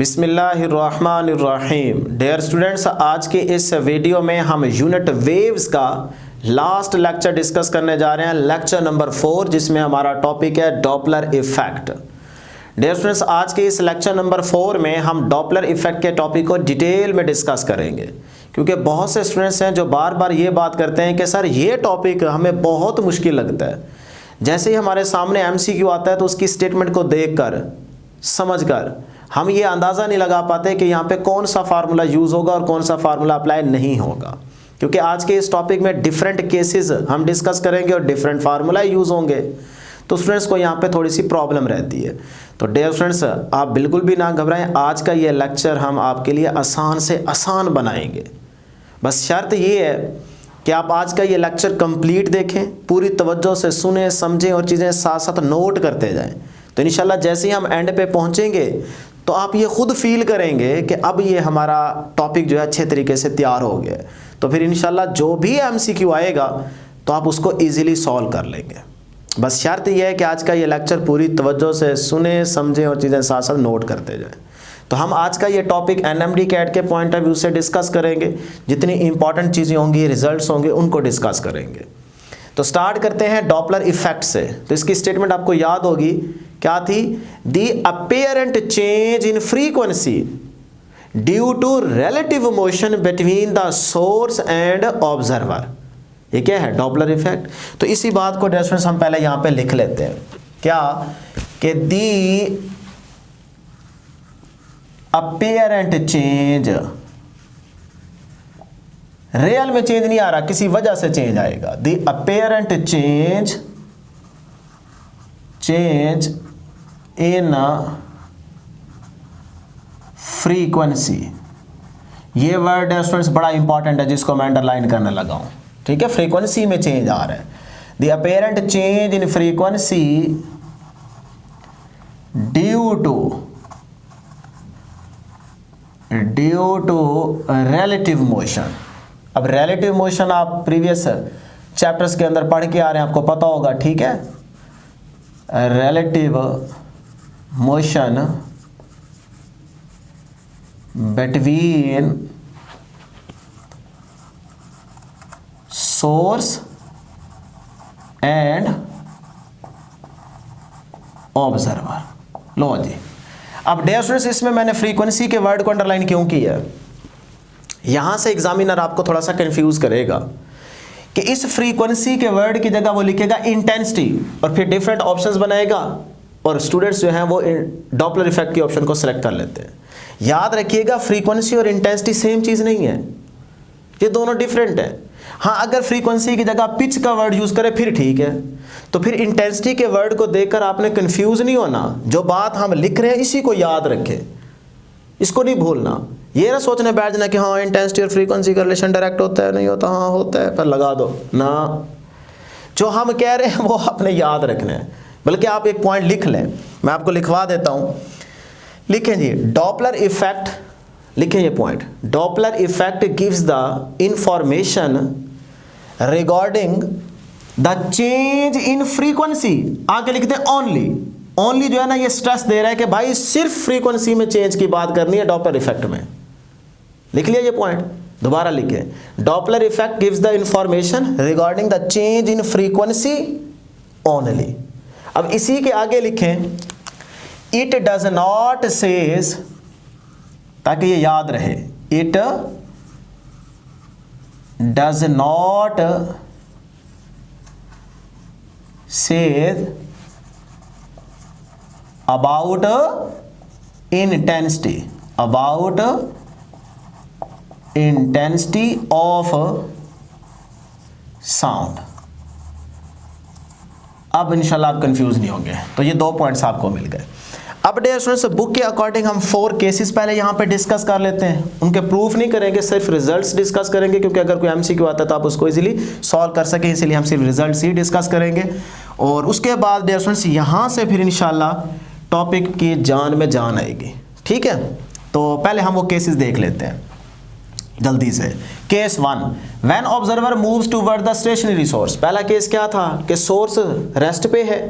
बिस्मिल्लाहिर्रहमानिर्रहीम। Dear students, आज के इस वीडियो में हम यूनिट वेव्स का लास्ट लेक्चर डिस्कस करने जा रहे हैं, लेक्चर नंबर 4, जिसमें हमारा टॉपिक है डॉपलर इफेक्ट। डियर स्टूडेंट्स, आज के इस लेक्चर नंबर 4 में हम डॉपलर इफेक्ट के टॉपिक को डिटेल में डिस्कस करेंगे, क्योंकि बहुत से स्टूडेंट्स हैं जो बार बार ये बात करते हैं कि सर ये टॉपिक हमें बहुत मुश्किल लगता है। जैसे ही हमारे सामने MCQ आता है तो उसकी स्टेटमेंट को देखकर समझकर हम ये अंदाज़ा नहीं लगा पाते कि यहाँ पे कौन सा फार्मूला यूज़ होगा और कौन सा फार्मूला अप्लाई नहीं होगा, क्योंकि आज के इस टॉपिक में डिफरेंट केसेस हम डिस्कस करेंगे और डिफरेंट फार्मूला यूज़ होंगे, तो स्टूडेंट्स को यहाँ पे थोड़ी सी प्रॉब्लम रहती है। तो डियर स्टूडेंट्स, आप बिल्कुल भी ना घबराएं, आज का ये लेक्चर हम आपके लिए आसान से आसान बनाएंगे। बस शर्त ये है कि आप आज का ये लेक्चर कंप्लीट देखें, पूरी तवज्जो से सुने समझें और चीज़ें साथ साथ नोट करते जाएं। तो इंशाल्लाह जैसे ही हम एंड पे पहुँचेंगे तो आप ये खुद फील करेंगे कि अब ये हमारा टॉपिक जो है अच्छे तरीके से तैयार हो गया है। तो फिर इंशाल्लाह जो भी MCQ आएगा तो आप उसको ईज़िली सॉल्व कर लेंगे। बस शर्त यह है कि आज का ये लेक्चर पूरी तवज्जो से सुने समझें और चीज़ें साथ साथ नोट करते जाएं। तो हम आज का ये टॉपिक NMD CAT के पॉइंट ऑफ व्यू से डिस्कस करेंगे, जितनी इंपॉर्टेंट चीज़ें होंगी, रिजल्ट्स होंगे, उनको डिस्कस करेंगे। तो स्टार्ट करते हैं डॉपलर इफेक्ट से। तो इसकी स्टेटमेंट आपको याद होगी, क्या थी? The apparent change in frequency due to relative motion between the source and observer. ये क्या है? Doppler effect. तो इसी बात को डिस्टेंस हम पहले यहां पे लिख लेते हैं, क्या कि दी अपीयरेंट चेंज, रियल में चेंज नहीं आ रहा, किसी वजह से चेंज आएगा। दी अपीयरेंट चेंज इन फ्रीक्वेंसी। ये वर्ड है स्टूडेंट्स बड़ा इंपॉर्टेंट है, जिसको मैं अंडरलाइन करने लगा हूं। ठीक है, फ्रीक्वेंसी में चेंज आ रहा है। The apparent change in frequency due to relative motion. अब रिलेटिव मोशन आप प्रीवियस चैप्टर्स के अंदर पढ़ के आ रहे हैं, आपको पता होगा। ठीक है, relative motion between source and observer. लो जी, अब डियर स्टूडेंट्स, इसमें मैंने फ्रीक्वेंसी के वर्ड को अंडरलाइन क्यों किया है? यहां से एग्जामिनर आपको थोड़ा सा कंफ्यूज करेगा कि इस फ्रीक्वेंसी के वर्ड की जगह वो लिखेगा इंटेंसिटी और फिर डिफरेंट ऑप्शंस बनाएगा, और स्टूडेंट्स जो हैं वो डॉपलर इफेक्ट के ऑप्शन को सिलेक्ट कर लेते हैं। याद रखिएगा, फ्रीक्वेंसी और इंटेंसिटी सेम चीज़ नहीं है, ये दोनों डिफरेंट है। हाँ, अगर फ्रीक्वेंसी की जगह पिच का वर्ड यूज़ करें फिर ठीक है, तो फिर इंटेंसिटी के वर्ड को देखकर आपने कंफ्यूज नहीं होना। जो बात हम लिख रहे हैं इसी को याद रखें, इसको नहीं भूलना। ये ना सोचने बैठ जाना कि हाँ इंटेंसिटी और फ्रीक्वेंसी का रिलेशन डायरेक्ट होता है, नहीं होता, हाँ होता है, पर लगा दो ना। जो हम कह रहे हैं वो आपने याद रखना है। बल्कि आप एक पॉइंट लिख लें, मैं आपको लिखवा देता हूँ। लिखें जी, डॉपलर इफेक्ट, लिखें ये point. Doppler effect gives the information regarding the change in frequency. आगे लिखते हैं ओनली। ओनली जो है ना, ये स्ट्रेस दे रहा है कि भाई सिर्फ फ्रीक्वेंसी में चेंज की बात करनी है डॉपलर इफेक्ट में। लिख लिया ये पॉइंट, दोबारा लिखे। Doppler effect gives the information regarding the change in frequency only. अब इसी के आगे लिखें, इट डज नॉट सेज, ताकि ये याद रहे, it does not says about intensity of sound। अब इंशाल्लाह आप कंफ्यूज नहीं होंगे। तो ये 2 पॉइंट्स आपको मिल गए। अब डियर स्टूडेंट्स, बुक के अकॉर्डिंग हम 4 केसेस पहले यहाँ पे डिस्कस कर लेते हैं। उनके प्रूफ नहीं करेंगे, सिर्फ रिजल्ट्स डिस्कस करेंगे, क्योंकि अगर कोई MCQ आता है तो आप उसको इजीली सॉल्व कर सकें, इसलिए हम सिर्फ रिजल्ट्स ही डिस्कस करेंगे। और उसके बाद डियर स्टूडेंट्स, यहाँ से फिर इंशाल्लाह टॉपिक की जान में जान आएगी। ठीक है, तो पहले हम वो केसेस देख लेते हैं जल्दी से। Case 1, when observer moves toward the stationary source. पहला केस क्या था कि सोर्स रेस्ट पे है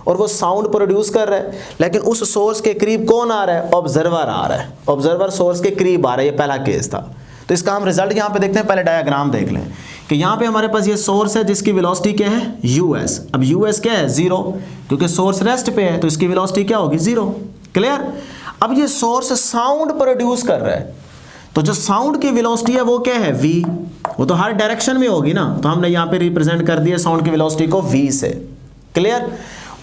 और वो साउंड प्रोड्यूस कर रहा है, लेकिन उस सोर्स के करीब कौन आ रहा है? ऑब्जर्वर आ रहा है। ऑब्जर्वर सोर्स के करीब आ रहा है, ये पहला केस था। तो इसका हम रिजल्ट यहाँ पे देखते हैं। पहले डायग्राम देख लें कि यहाँ पे हमारे पास ये सोर्स है जिसकी वेलोसिटी क्या है? यूएस। अब यूएस क्या है? 0, क्योंकि सोर्स रेस्ट पे है तो इसकी वेलोसिटी क्या होगी? 0। क्लियर? अब ये सोर्स साउंड प्रोड्यूस कर रहा है, तो जो साउंड की वेलोसिटी है वो क्या है? v। वो तो हर डायरेक्शन में होगी ना, तो हमने यहाँ पे रिप्रेजेंट कर दिया साउंड की वेलोसिटी को v से। क्लियर?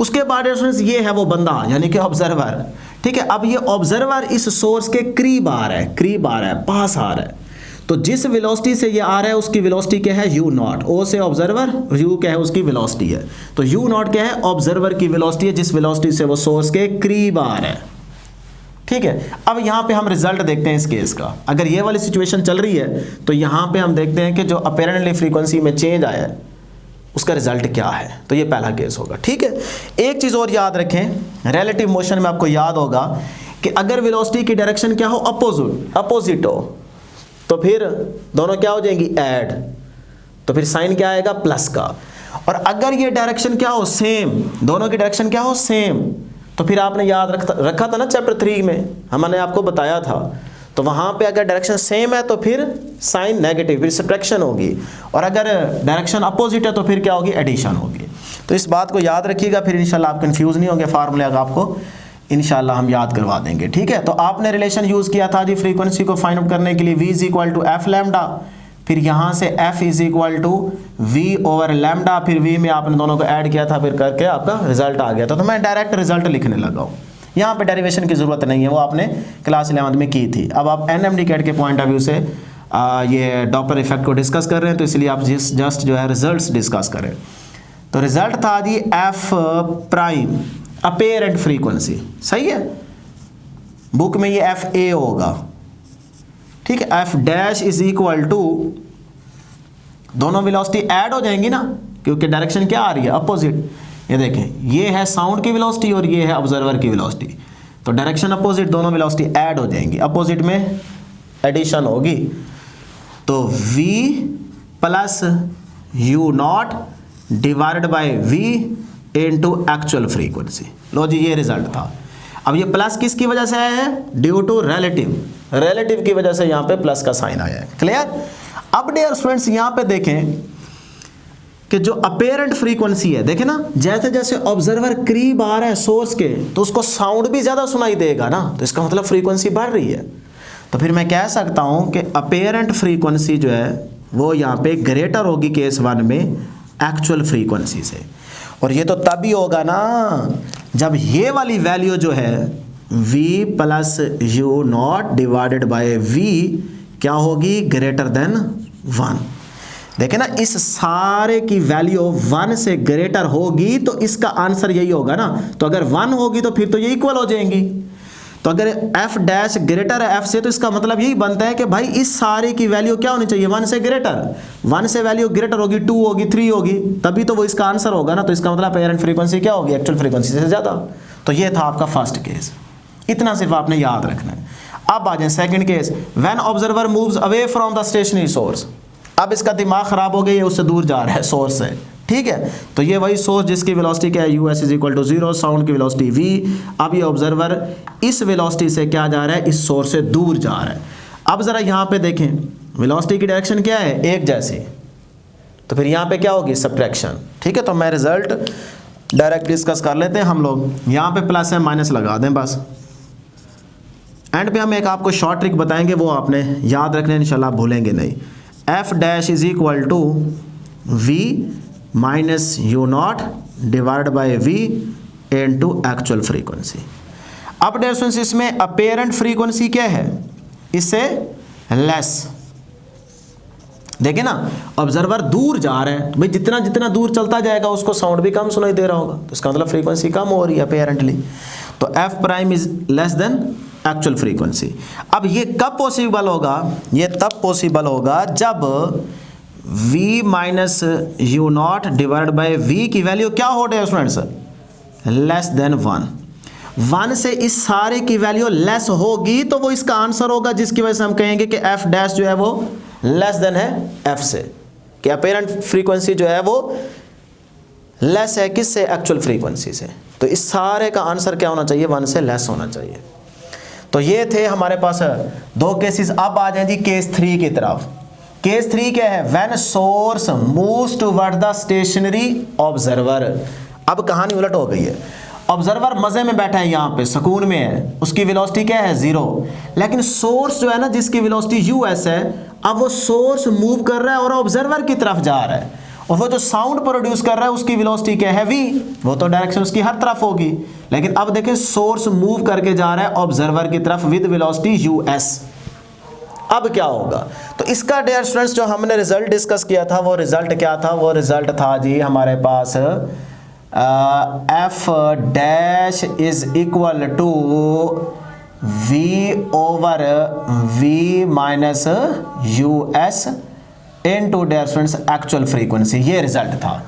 उसके बाद ये है वो बंदा, यानी कि ऑब्जर्वर। ठीक है, अब ये ऑब्जर्वर इस सोर्स के करीब आ रहा है, करीब आ रहा है, पास आ रहा है। तो जिस वेलोसिटी से ये आ रहा है उसकी वेलोसिटी क्या है? u not. o से ऑब्जर्वर, u क्या है? उसकी वेलोसिटी है। तो u नॉट क्या है? ऑब्जर्वर की वेलोसिटी है, जिस वेलोसिटी से वो सोर्स के करीब आ रहा है। ठीक है, अब यहाँ पे हम रिजल्ट देखते हैं इस केस का। अगर ये वाली सिचुएशन चल रही है तो यहाँ पे हम देखते हैं कि जो अपेरेंटली फ्रीक्वेंसी में चेंज आया है उसका रिजल्ट क्या है। तो ये पहला केस होगा। ठीक है, एक चीज़ और याद रखें, रिलेटिव मोशन में आपको याद होगा कि अगर वेलोसिटी की डायरेक्शन क्या हो? अपोजिट हो, तो फिर दोनों क्या हो जाएंगी? ऐड। तो फिर साइन क्या आएगा? प्लस का। और अगर ये डायरेक्शन क्या हो? सेम। दोनों की डायरेक्शन क्या हो? सेम। तो फिर आपने याद रखा था ना चैप्टर 3 में, हमने आपको बताया था। तो वहाँ पे अगर डायरेक्शन सेम है तो फिर साइन नेगेटिव, फिर सब्ट्रैक्शन होगी। और अगर डायरेक्शन अपोजिट है तो फिर क्या होगी? एडिशन होगी। तो इस बात को याद रखिएगा, फिर इंशाल्लाह आप कंफ्यूज नहीं होंगे। फार्मूले आपको इंशाल्लाह हम याद करवा देंगे। ठीक है, तो आपने रिलेशन यूज़ किया था जी फ्रीक्वेंसी को फाइंड आउट करने के लिए, v is equal to F lambda, फिर यहाँ से f is equal to v over lambda, फिर v में आपने दोनों को ऐड किया था, फिर करके आपका रिजल्ट आ गया था। तो मैं डायरेक्ट रिजल्ट लिखने लगा हूँ, यहाँ पे डेरिवेशन की ज़रूरत नहीं है, वो आपने क्लास 11th में की थी। अब आप NMD कैट के पॉइंट ऑफ व्यू से ये डॉपलर इफेक्ट को डिस्कस कर रहे हैं, तो इसलिए आप जस्ट जो है रिजल्ट डिस्कस करें। तो रिजल्ट था जी एफ प्राइम अपेरेंट फ्रीक्वेंसी, सही है। बुक में ये एफ ए होगा। ठीक है, F dash is equal to, दोनों वेलोसिटी ऐड हो जाएंगी ना, क्योंकि डायरेक्शन क्या आ रही है? अपोजिट। ये देखें, ये है साउंड की वेलोसिटी और ये है ऑब्जर्वर की वेलोसिटी। तो डायरेक्शन अपोजिट, दोनों वेलोसिटी ऐड हो जाएंगी, अपोजिट में एडिशन होगी। तो v plus u not divided by v into actual frequency. लो जी, ये रिजल्ट था। अब ये प्लस किसकी वजह से आया है? ड्यू टू रिलेटिव की वजह से यहाँ पे प्लस का साइन आया है। क्लियर? अब डियर स्टूडेंट्स यहाँ पे देखें कि जो अपेरेंट फ्रीक्वेंसी है, देखें ना, जैसे जैसे ऑब्जर्वर करीब आ रहा है सोर्स के तो उसको साउंड भी ज़्यादा सुनाई देगा ना, तो इसका मतलब फ्रीक्वेंसी बढ़ रही है। तो फिर मैं कह सकता हूँ कि अपेरेंट फ्रीक्वेंसी जो है वो यहाँ पे ग्रेटर होगी केस 1 में एक्चुअल फ्रीक्वेंसी से। और ये तो तभी होगा ना जब ये वाली वैल्यू जो है v plus U not divided by v क्या होगी? Greater than 1। देखें ना, इस सारे की वैल्यू 1 से ग्रेटर होगी तो इसका आंसर यही होगा ना। तो अगर 1 होगी तो फिर तो ये इक्वल हो जाएंगी। तो अगर f डैश ग्रेटर है f से, तो इसका मतलब यही बनता है कि भाई इस सारे की वैल्यू क्या होनी चाहिए? 1 से ग्रेटर। 1 से वैल्यू ग्रेटर होगी, 2 होगी, 3 होगी, तभी तो वो इसका आंसर होगा ना। तो इसका मतलब अपेरेंट फ्रीक्वेंसी क्या होगी? एक्चुअल फ्रीक्वेंसी से ज़्यादा। तो ये था आपका फर्स्ट केस, इतना सिर्फ आपने याद रखना है। अब आ जाए second case, when observer moves away from the stationary source. अब इसका दिमाग खराब हो गया, ये उससे दूर जा रहा है सोर्स से। ठीक है, तो ये वही सोर्स जिसकी वेलोसिटी क्या है? U S is equal to 0, sound की वेलोसिटी v। अब ये ऑब्जर्वर इस वेलोसिटी से क्या जा रहा है? इस सोर्स से दूर जा रहा है। अब ज़रा यहाँ पे देखें, वेलोसिटी की डायरेक्शन क्या है? एक जैसी। तो फिर यहाँ पे क्या होगी? सब्ट्रैक्शन। ठीक है, तो मैं रिजल्ट डायरेक्ट डिस्कस कर लेते हैं हम लोग। यहाँ पे प्लस है, माइनस लगा दें बस। एंड पे हम एक आपको शॉर्ट ट्रिक बताएंगे, वो आपने याद रखना है, इंशाल्लाह आप भूलेंगे नहीं। F dash is equal to v minus U not divide by v into actual frequency. अब डियर स्टूडेंट्स, इसमें अपेरेंट फ्रीक्वेंसी क्या है? इससे लेस। देखिए ना, ऑब्जर्वर दूर जा रहे हैं, तो भाई जितना जितना दूर चलता जाएगा उसको साउंड भी कम सुनाई दे रहा होगा, तो इसका मतलब फ्रीक्वेंसी कम हो रही है अपेरेंटली। तो F prime is less than actual frequency. अब ये कब पॉसिबल होगा? ये तब पॉसिबल होगा जब v minus U not divide by v की वैल्यू क्या हो रही है स्टूडेंट्स? Less than 1। 1 से इस सारे की वैल्यू लेस होगी तो वो इसका आंसर होगा, जिसकी वजह से हम कहेंगे कि f डैश जो है वो लेस देन है f से, कि अपेरेंट फ्रीक्वेंसी जो है वो लेस है किससे, एक्चुअल फ्रीक्वेंसी से। तो इस सारे का आंसर क्या होना चाहिए, 1 से लेस होना चाहिए। तो ये थे हमारे पास 2 केसेस। अब आ जाए जी केस 3 की तरफ। केस 3 क्या है, when source moves toward the stationary observer. अब कहानी उलट हो गई है। ऑब्जर्वर मजे में बैठा है, यहाँ पे सुकून में है, उसकी वेलोसिटी क्या है, 0। लेकिन सोर्स जो है ना, जिसकी वेलोसिटी यूएस है, अब वो सोर्स मूव कर रहा है और ऑब्जर्वर की तरफ जा रहा है, और वो जो साउंड प्रोड्यूस कर रहा है उसकी वेलोसिटी क्या है, v। वो तो डायरेक्शन उसकी हर तरफ होगी। लेकिन अब देखें सोर्स मूव करके जा रहा है ऑब्जर्वर की तरफ विद वेलोसिटी us। अब क्या होगा, तो इसका डियर स्टूडेंट्स जो हमने रिजल्ट डिस्कस किया था, वो रिजल्ट क्या था, वो रिजल्ट था जी हमारे पास f dash is equal to v over v minus us into dear students actual frequency. ये रिजल्ट था।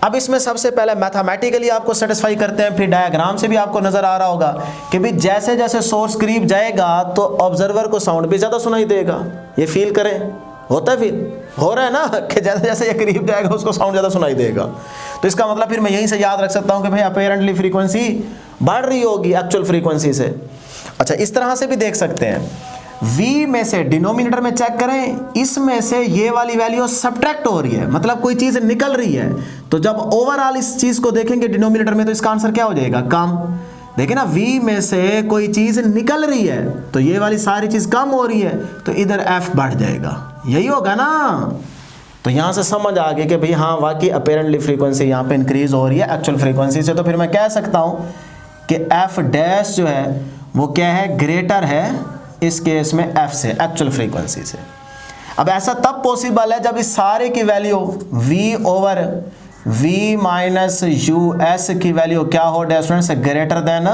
अब इसमें सबसे पहले मैथमेटिकली आपको सेटिस्फाई करते हैं, फिर डायग्राम से भी आपको नजर आ रहा होगा कि भी जैसे जैसे सोर्स करीब जाएगा तो ऑब्जर्वर को साउंड भी ज़्यादा सुनाई देगा। ये फील करें, होता है, फील हो रहा है ना कि जैसे जैसे ये करीब जाएगा उसको साउंड ज़्यादा सुनाई देगा। तो इसका मतलब फिर मैं यहीं से याद रख सकता हूँ कि भाई अपेरेंटली फ्रीक्वेंसी बढ़ रही होगी एक्चुअल फ्रीक्वेंसी से। अच्छा, इस तरह से भी देख सकते हैं, v में से डिनोमिनेटर में चेक करें, इसमें से ये वाली वैल्यू सब्ट्रैक्ट हो रही है, मतलब कोई चीज निकल रही है। तो जब ओवरऑल इस चीज को देखेंगे डिनोमिनेटर में, तो इसका आंसर क्या हो जाएगा, कम। देखिए ना, v में से कोई चीज निकल रही है तो ये वाली सारी चीज कम हो रही है, तो इधर f बढ़ जाएगा। यही होगा ना। तो यहां से समझ आ गई कि भाई हाँ वाकई अपेरेंटली फ्रीक्वेंसी यहाँ पे इंक्रीज हो रही है एक्चुअल फ्रीक्वेंसी से। तो फिर मैं कह सकता हूं कि f डैश जो है वो क्या है, ग्रेटर है इस केस में f से, एक्चुअल फ्रीक्वेंसी से। अब ऐसा तब पॉसिबल है जब इस सारे की value v over v minus us की वैल्यू क्या हो स्टूडेंट्स, ग्रेटर देन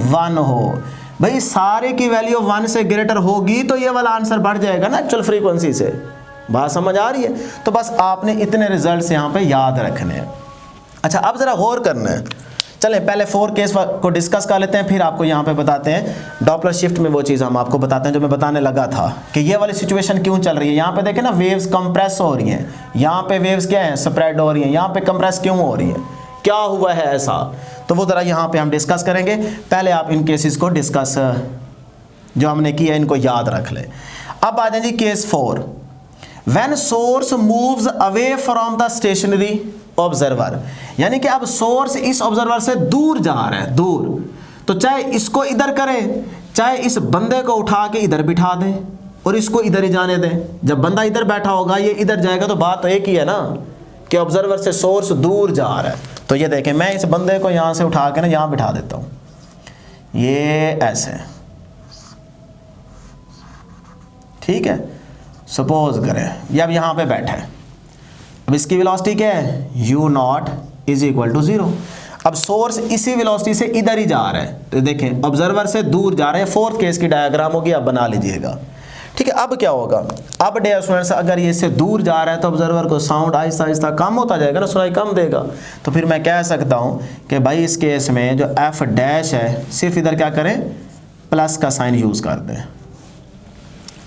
1 हो। भाई सारे की वैल्यू 1 से ग्रेटर होगी तो ये वाला आंसर बढ़ जाएगा ना एक्चुअल फ्रीक्वेंसी से। बात समझ आ रही है। तो बस आपने इतने रिजल्ट्स यहाँ पे याद रखने हैं। अच्छा, अब जरा गौर करना है। चलें पहले 4 केस को डिस्कस कर लेते हैं, फिर आपको यहाँ पे बताते हैं डॉपलर शिफ्ट में वो चीज़ हम आपको बताते हैं जो मैं बताने लगा था कि ये वाली सिचुएशन क्यों चल रही है। यहाँ पे देखें ना, वेव्स कंप्रेस हो रही हैं, यहाँ पे वेव्स क्या हैं, स्प्रेड हो रही हैं, यहाँ पे कंप्रेस क्यों हो रही है, क्या हुआ है ऐसा, तो वो ज़रा यहाँ पे हम डिस्कस करेंगे। पहले आप इन केसेस को डिस्कस जो हमने किया इनको याद रख लें। अब आ जाए जी case 4, when source moves away from the stationary observer, यानी कि अब सोर्स इस ऑब्जर्वर से दूर जा रहा है, दूर। तो चाहे इसको इधर करें, चाहे इस बंदे को उठा के इधर बिठा दें और इसको इधर ही जाने दें। जब बंदा इधर बैठा होगा ये इधर जाएगा, तो बात तो एक ही है ना कि ऑब्जर्वर से सोर्स दूर जा रहा है। तो ये देखें, मैं इस बंदे को यहाँ से उठा के ना यहाँ बिठा देता हूँ, ये ऐसे, ठीक है। सपोज करें ये अब यहाँ पे बैठा है, अब इसकी वेलोसिटी क्या है, u0 इज इक्वल टू 0। अब सोर्स इसी वेलोसिटी से इधर ही जा रहा है, तो देखें ऑब्जर्वर से दूर जा रहे हैं। 4th केस की डायग्राम होगी, आप बना लीजिएगा, ठीक है। अब क्या होगा, अब डियर स्टूडेंट्स अगर ये इससे दूर जा रहा है तो ऑब्जर्वर को साउंड आहिस्ता आहिस्ता कम होता जाएगा ना, सुनाई कम देगा। तो फिर मैं कह सकता हूँ कि भाई इस केस में जो f डैश है, सिर्फ इधर क्या करें, प्लस का साइन यूज़ कर दें।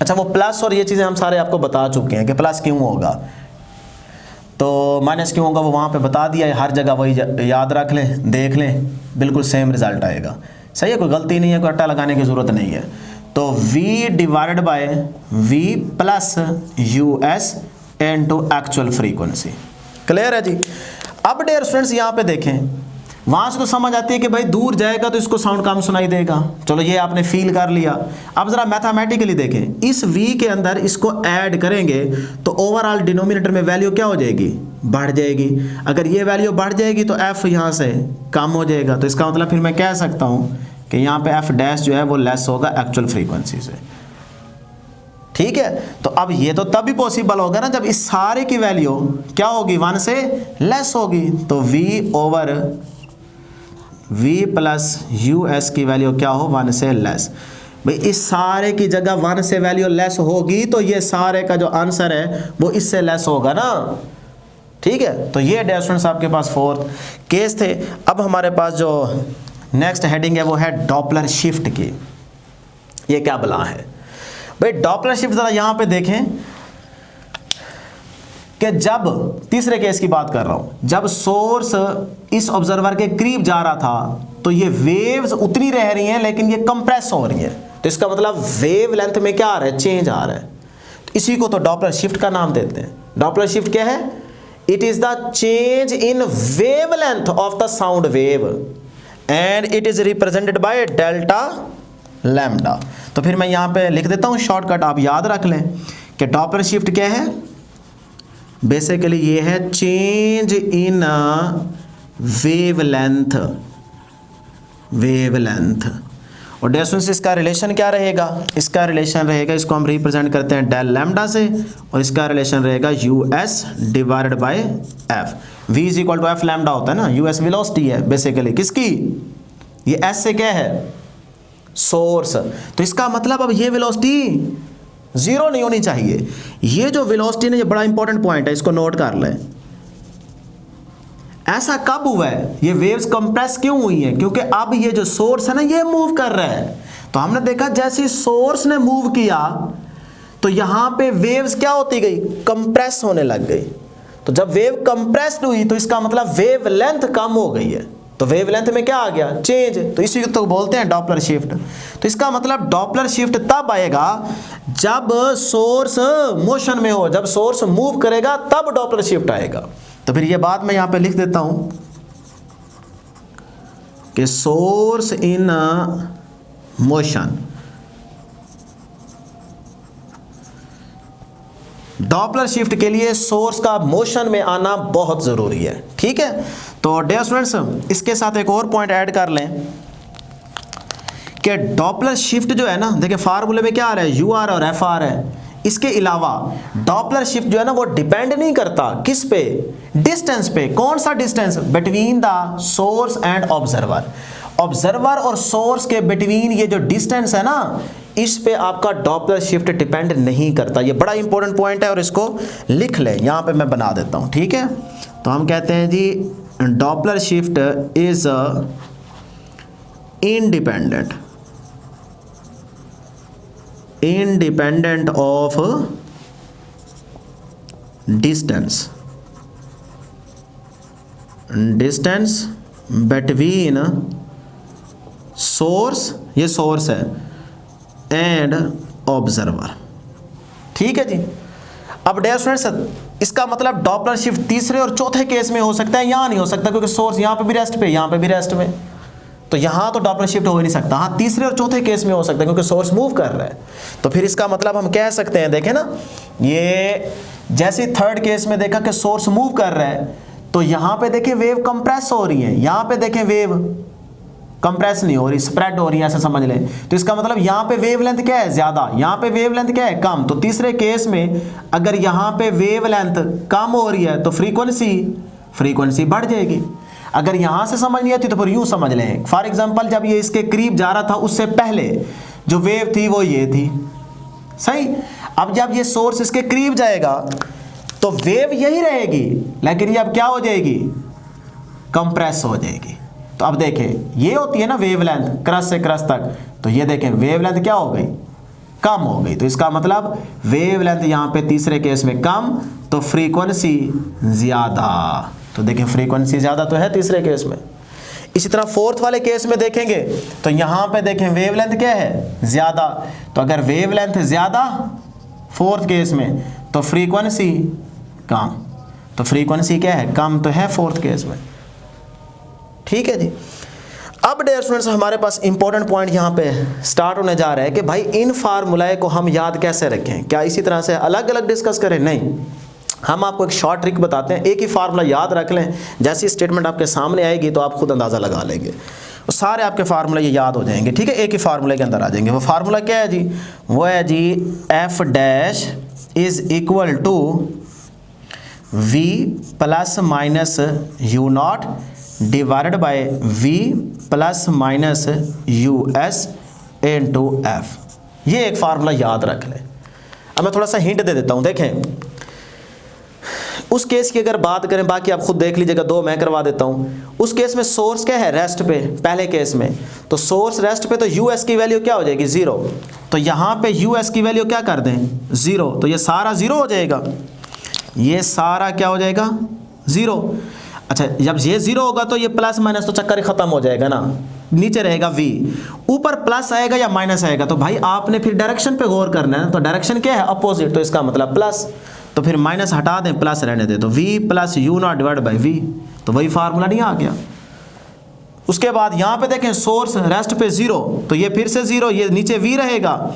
अच्छा, वो प्लस और ये चीज़ें हम सारे आपको बता चुके हैं कि प्लस क्यों होगा, तो माइनस क्यों होगा वो वहाँ पे बता दिया है। हर जगह वही याद रख लें, देख लें, बिल्कुल सेम रिजल्ट आएगा। सही है, कोई गलती नहीं है, कोई अट्टा लगाने की ज़रूरत नहीं है। तो v divided by v plus us into actual frequency. Clear है जी। अब डियर स्टूडेंट्स यहाँ पे देखें, वहाँ से तो समझ आती है कि भाई दूर जाएगा तो इसको साउंड कम सुनाई देगा, चलो ये आपने फील कर लिया। अब ज़रा मैथमेटिकली देखें, इस v के अंदर इसको ऐड करेंगे तो ओवरऑल डिनोमिनेटर में वैल्यू क्या हो जाएगी, बढ़ जाएगी। अगर ये वैल्यू बढ़ जाएगी तो f यहाँ से कम हो जाएगा। तो इसका मतलब फिर मैं कह सकता हूँ कि यहाँ पे f डैश जो है वो लेस होगा एक्चुअल फ्रीक्वेंसी से, ठीक है। तो अब ये तो तभी पॉसिबल होगा ना जब इस सारे की वैल्यू क्या होगी, 1 से लेस होगी। तो v over v plus us की वैल्यू क्या हो, 1 से लेस। भाई इस सारे की जगह 1 से वैल्यू लेस होगी तो ये सारे का जो आंसर है वो इससे लेस होगा ना, ठीक है। तो ये स्टूडेंट्स आपके पास 4th केस थे। अब हमारे पास जो नेक्स्ट हेडिंग है वो है डॉपलर शिफ्ट की। ये क्या बला है भाई, डॉपलर शिफ्ट ज़रा यहाँ पे देखें। कि जब, तीसरे केस की बात कर रहा हूं, जब सोर्स इस ऑब्जर्वर के करीब जा रहा था तो ये वेव्स उतनी रह रही हैं लेकिन ये कंप्रेस हो रही हैं, तो इसका मतलब वेव लेंथ में क्या आ रहा है, चेंज आ रहा है। तो इसी को तो डॉपलर शिफ्ट का नाम देते हैं। डॉपलर शिफ्ट क्या है? It is the change in wave length of the sound wave and it is represented by delta lambda. तो फिर मैं यहां पे लिख देता हूं शॉर्टकट, आप याद रख लें कि डॉपलर शिफ्ट क्या है, बेसिकली ये है चेंज इन वेवलेंथ, वेवलेंथ। और डियर स्टूडेंट्स इसका रिलेशन क्या रहेगा? इसका रिलेशन रहेगा, इसको हम रिप्रेजेंट करते हैं डेल लैम्डा से, और इसका रिलेशन रहेगा U S divided by F. v is equal to F lambda होता है ना, यूएस वेलोसिटी है बेसिकली किसकी, ये एस से क्या है, सोर्स। तो इसका मतलब अब ये वेलोसिटी जीरो नहीं होनी चाहिए। ये जो वेलोसिटी है, ये बड़ा इंपॉर्टेंट पॉइंट है, इसको नोट कर लें। ऐसा कब हुआ है, ये वेव्स कंप्रेस क्यों हुई हैं? क्योंकि अब ये जो सोर्स है ना, ये मूव कर रहा है। तो हमने देखा जैसे सोर्स ने मूव किया तो यहां पे वेव्स क्या होती गई, कंप्रेस होने लग गई। तो जब वेव कंप्रेस्ड हुई तो इसका मतलब वेव लेंथ कम हो गई है, तो वेवलेंथ में क्या आ गया, चेंज। तो इसी को तो बोलते हैं डॉपलर शिफ्ट। तो इसका मतलब डॉपलर शिफ्ट तब आएगा जब सोर्स मोशन में हो, जब सोर्स मूव करेगा तब डॉपलर शिफ्ट आएगा। तो फिर ये बात मैं यहां पे लिख देता हूं कि source in motion, Doppler shift के लिए सोर्स का मोशन में आना बहुत जरूरी है। ठीक है, तो डियर स्टूडेंट्स इसके साथ एक और पॉइंट ऐड कर लें कि डॉपलर शिफ्ट जो है ना, देखिए फार्मूले में क्या आ रहा है, यू आर और एफ आर है। इसके अलावा डॉपलर शिफ्ट जो है ना वो डिपेंड नहीं करता किस पे, डिस्टेंस पे। कौन सा distance, between the source and observer. Observer और सोर्स के बिटवीन ये जो डिस्टेंस है ना, इस पे आपका डॉपलर शिफ्ट डिपेंड नहीं करता। ये बड़ा इंपॉर्टेंट पॉइंट है और इसको लिख लें, यहां पे मैं बना देता हूं। ठीक है, तो हम कहते हैं जी Doppler shift is independent, independent of distance between source, ये source है, and observer। ठीक है जी। अब डियर स्टूडेंट्स इसका मतलब डॉपलर शिफ्ट तीसरे और चौथे केस में हो सकता है, यहां नहीं हो सकता क्योंकि सोर्स यहां पे भी रेस्ट पे, यहां पे भी रेस्ट में, तो यहां तो डॉपलर शिफ्ट हो ही नहीं सकता। हाँ, तीसरे और चौथे केस में हो सकता है क्योंकि सोर्स मूव कर रहा है। तो फिर इसका मतलब हम कह सकते हैं, देखें ना, ये जैसे थर्ड केस में देखा कि सोर्स मूव कर रहा है, तो यहां पे देखें वेव कंप्रेस हो रही है, यहां पे देखें वेव कंप्रेस नहीं हो रही, स्प्रेड हो रही है, ऐसा समझ लें। तो इसका मतलब यहां पे वेवलेंथ क्या है, ज्यादा, यहां पे वेवलेंथ क्या है, कम। तो तीसरे केस में अगर यहां पे वेवलेंथ कम हो रही है तो फ्रीक्वेंसी बढ़ जाएगी। अगर यहां से समझ नहीं आती तो फिर यूं समझ लें, फॉर एग्जांपल जब ये इसके करीब जा रहा था उससे पहले जो वेव थी वो ये थी, सही। अब जब ये सोर्स इसके करीब जाएगा तो वेव यही रहेगी, लेकिन ये अब क्या हो जाएगी, कंप्रेस हो जाएगी। तो अब देखें ये होती है ना वेवलेंथ क्रस्ट से क्रस्ट तक, तो ये देखें वेवलेंथ क्या हो गई, कम हो गई। तो इसका मतलब वेवलेंथ यहां पे तीसरे केस में कम, तो फ्रीक्वेंसी ज्यादा। तो देखें फ्रीक्वेंसी ज्यादा तो है तीसरे केस में। इसी तरह फोर्थ वाले केस में देखेंगे तो यहां पे देखें वेवलेंथ क्या है, ज्यादा। तो अगर वेवलेंथ ज्यादा फोर्थ केस में तो फ्रीक्वेंसी कम, तो फ्रीक्वेंसी क्या है, कम तो है फोर्थ केस में। ठीक है जी। अब डियर स्टूडेंट्स हमारे पास इंपॉर्टेंट पॉइंट यहां पे स्टार्ट होने जा रहा है कि भाई इन फार्मूलाए को हम याद कैसे रखें, क्या इसी तरह से अलग अलग डिस्कस करें, नहीं। हम आपको एक शॉर्ट ट्रिक बताते हैं, एक ही फार्मूला याद रख लें, जैसी स्टेटमेंट आपके सामने आएगी तो आप खुद अंदाज़ा लगा लेंगे, तो सारे आपके फार्मूला ये याद हो जाएंगे। ठीक है, एक ही फार्मूले के अंदर आ जाएंगे। वो फार्मूला क्या है जी, वो है जी F dash is equal to V plus minus U not divided by V plus minus U S into F. ये एक फार्मूला याद रख लें। अब मैं थोड़ा सा हिंट दे देता हूँ, देखें उस केस की अगर बात करें, बाकी आप खुद देख लीजिएगा, दो मैं करवा देता हूं। उस केस में सोर्स क्या है, रेस्ट पे, पहले केस में तो सोर्स रेस्ट पे, तो यूएस की वैल्यू क्या हो जाएगी, 0। तो यहां पे यूएस की वैल्यू क्या कर दें, 0, तो ये सारा 0 हो जाएगा। ये सारा क्या हो जाएगा 0। अच्छा जब ये 0 होगा तो ये प्लस माइनस तो चक्कर ही खत्म हो जाएगा ना, नीचे रहेगा v, ऊपर प्लस आएगा या माइनस आएगा, तो भाई आपने फिर डायरेक्शन पे गौर करना है। तो डायरेक्शन क्या है अपोजिट, तो इसका मतलब प्लस, तो फिर माइनस हटा दें प्लस रहने दें, तो v plus U not divide by v, तो वही फार्मूला नहीं आ गया। उसके बाद यहाँ पे देखें सोर्स रेस्ट पे 0, तो ये फिर से 0, ये नीचे v रहेगा,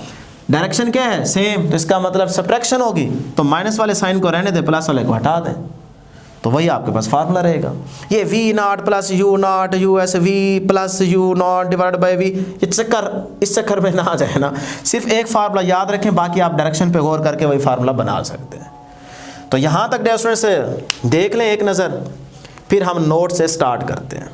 डायरेक्शन क्या है सेम, तो इसका मतलब सब्ट्रैक्शन होगी, तो माइनस वाले साइन को रहने दें, प्लस वाले को हटा दें, तो वही आपके पास फार्मूला रहेगा। ये v not plus U not U S v plus U not divide by v, इस चक्कर में ना आ जाए ना, सिर्फ एक फार्मूला याद रखें, बाकी आप डायरेक्शन पे गौर करके वही फार्मूला बना सकते हैं। तो यहाँ तक डियर स्टूडेंट्स से देख लें एक नज़र, फिर हम नोट से स्टार्ट करते हैं।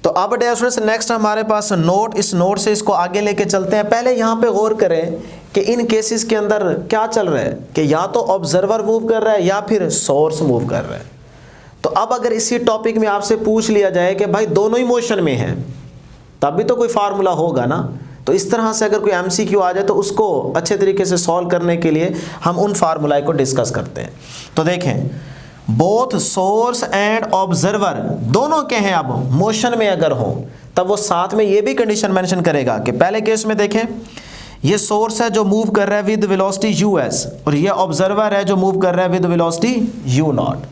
तो अब डियर स्टूडेंट्स नेक्स्ट हमारे पास नोट, इस नोट से इसको आगे लेके चलते हैं। पहले यहाँ पे गौर करें कि इन केसेस के अंदर क्या चल रहा है, कि या तो ऑब्जर्वर मूव कर रहा है या फिर सोर्स मूव कर रहा है। तो अब अगर इसी टॉपिक में आपसे पूछ लिया जाए कि भाई दोनों ही मोशन में हैं, तब भी तो कोई फार्मूला होगा ना। तो इस तरह से अगर कोई MCQ आ जाए तो उसको अच्छे तरीके से सॉल्व करने के लिए हम उन फार्मूला को डिस्कस करते हैं। तो देखें, बोथ सोर्स एंड ऑब्जर्वर दोनों के हैं, अब मोशन में अगर हो तब वो साथ में ये भी कंडीशन मेंशन करेगा कि पहले केस में देखें, ये सोर्स है जो मूव कर रहा है विद वेलोसिटी us, और ये ऑब्जर्वर है जो मूव कर रहा है विद वेलोसिटी u नॉट।